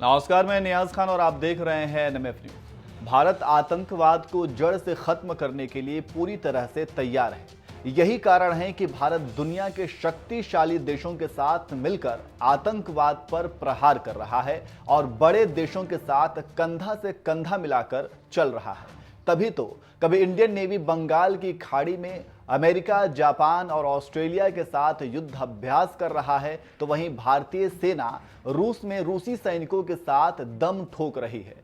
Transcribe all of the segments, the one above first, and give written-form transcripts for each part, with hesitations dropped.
नमस्कार, मैं नियाज खान और आप देख रहे हैं एनएमएफ न्यूज। भारत आतंकवाद को जड़ से खत्म करने के लिए पूरी तरह से तैयार है। यही कारण है कि भारत दुनिया के शक्तिशाली देशों के साथ मिलकर आतंकवाद पर प्रहार कर रहा है और बड़े देशों के साथ कंधा से कंधा मिलाकर चल रहा है। तभी तो कभी इंडियन नेवी बंगाल की खाड़ी में अमेरिका, जापान और ऑस्ट्रेलिया के साथ युद्ध अभ्यास कर रहा है, तो वहीं भारतीय सेना रूस में रूसी सैनिकों के साथ दम ठोक रही है।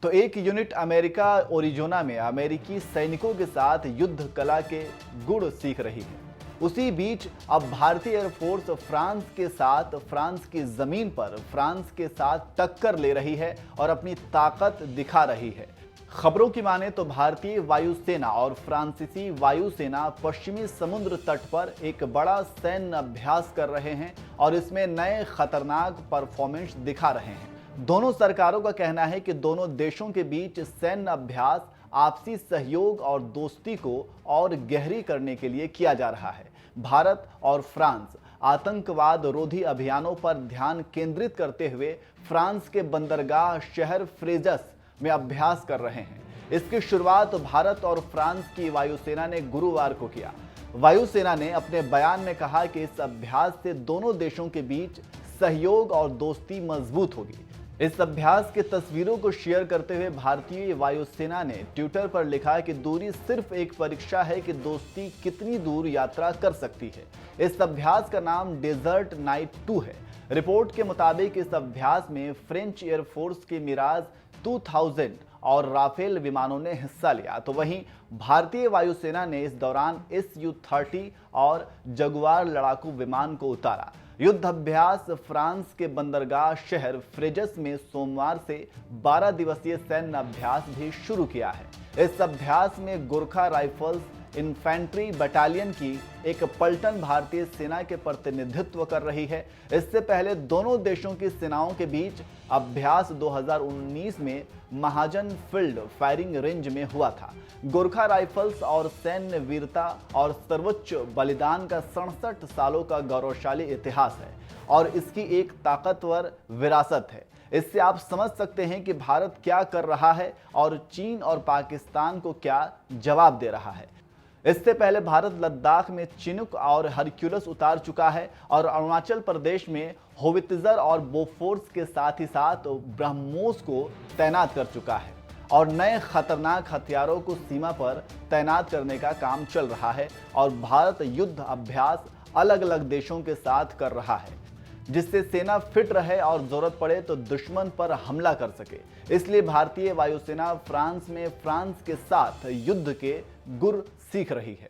तो एक यूनिट अमेरिका ओरिजोना में अमेरिकी सैनिकों के साथ युद्ध कला के गुण सीख रही है। उसी बीच अब भारतीय एयरफोर्स फ्रांस की जमीन पर फ्रांस के साथ टक्कर ले रही है और अपनी ताकत दिखा रही है। खबरों की माने तो भारतीय वायुसेना और फ्रांसीसी वायुसेना पश्चिमी समुद्र तट पर एक बड़ा सैन्य अभ्यास कर रहे हैं और इसमें नए खतरनाक परफॉर्मेंस दिखा रहे हैं। दोनों सरकारों का कहना है कि दोनों देशों के बीच सैन्य अभ्यास आपसी सहयोग और दोस्ती को और गहरी करने के लिए किया जा रहा है। भारत और फ्रांस आतंकवाद रोधी अभियानों पर ध्यान केंद्रित करते हुए फ्रांस के बंदरगाह शहर फ्रेजस में अभ्यास कर रहे हैं। इसकी शुरुआत भारत और फ्रांस की वायुसेना ने गुरुवार को किया। वायुसेना ने अपने बयान में कहा कि इस अभ्यास से दोनों देशों के बीच सहयोग और दोस्ती मजबूत होगी। इस अभ्यास की तस्वीरों को शेयर करते हुए भारतीय वायुसेना ने ट्विटर पर लिखा कि दूरी सिर्फ एक परीक्षा है कि दोस्ती कितनी दूर यात्रा कर सकती है। इस अभ्यास का नाम डेजर्ट नाइट 2 है। रिपोर्ट के मुताबिक इस अभ्यास में फ्रेंच एयरफोर्स की मिराज 2000 और राफेल विमानों ने हिस्सा लिया, तो वहीं भारतीय वायुसेना ने इस दौरान Su-30 और जगुआर लड़ाकू विमान को उतारा। युद्ध अभ्यास फ्रांस के बंदरगाह शहर फ्रेजस में सोमवार से 12 दिवसीय सैन्य अभ्यास भी शुरू किया है। इस अभ्यास में गोरखा राइफल्स इन्फेंट्री बटालियन की एक पलटन भारतीय सेना के प्रतिनिधित्व कर रही है। इससे पहले दोनों देशों की सेनाओं के बीच अभ्यास 2019 में महाजन फील्ड फायरिंग रेंज में हुआ था। गोरखा राइफल्स और सैन्य वीरता और सर्वोच्च बलिदान का 67 सालों का गौरवशाली इतिहास है और इसकी एक ताकतवर विरासत है। इससे आप समझ सकते हैं कि भारत क्या कर रहा है और चीन और पाकिस्तान को क्या जवाब दे रहा है। इससे पहले भारत लद्दाख में चिनूक और हरक्यूलस उतार चुका है और अरुणाचल प्रदेश में होवित्जर और बोफोर्स के साथ ही साथ ब्रह्मोस को तैनात कर चुका है और नए खतरनाक हथियारों को सीमा पर तैनात करने का काम चल रहा है। और भारत युद्ध अभ्यास अलग अलग देशों के साथ कर रहा है जिससे सेना फिट रहे और जरूरत पड़े तो दुश्मन पर हमला कर सके। इसलिए भारतीय वायुसेना फ्रांस में फ्रांस के साथ युद्ध के गुर सीख रही है।